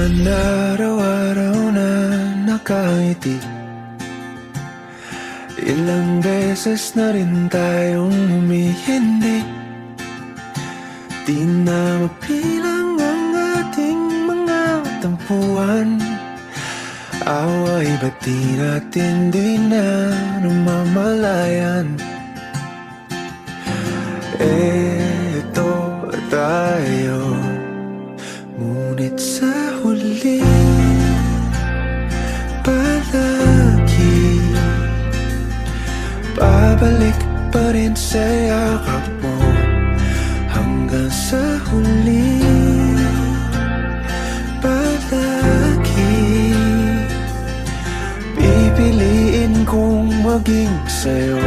naman araw-araw na nakangiti. Ilang beses na rin tayong humihindi. Di na mapilang ang ating mga tampuhan. Away ba't di natin di na namamalayan? Eto tayo, ngunit sa huli palagi babalik pa rin sa yakap mo. Hanggang sa huli palagi pipiliin kong maging sa'yo.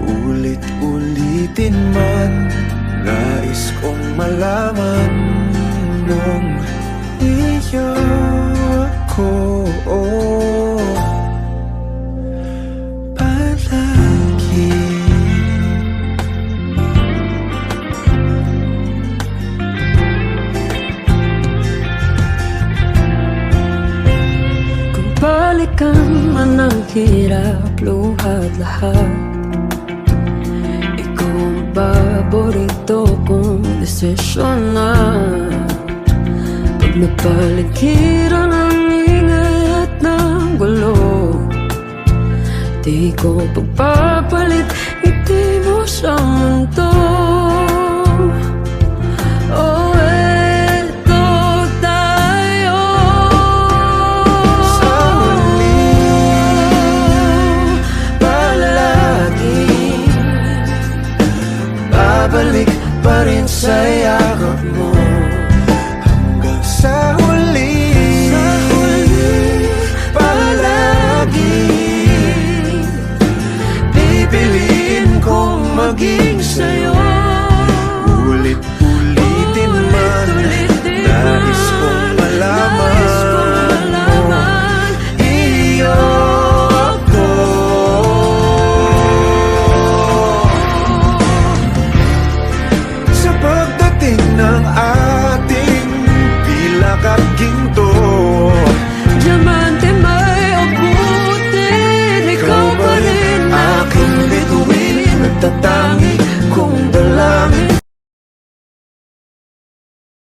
Ulit-ulitin man, nais kong malaman nung iyo ako palagi. Kung balikan man ang hirap, luhat lahat, ikaw ang paborito kong desisyon na. Pag napaligiran ang ingay at ng gulo, di ko pagpapalit ngiti mo sa mundo. Oh, eto tayo Sa huli palagi babalik pa rin sa yakap mo. Hanggang sa huli palagi pipiliin kong maging sa'yo. Ulit-ulitin man, nais kong malaman iyo ako. Sa pagdating ng ating pilak at ginto, diamante may abutin, ikaw pa rin aking bituin. Nagtatapos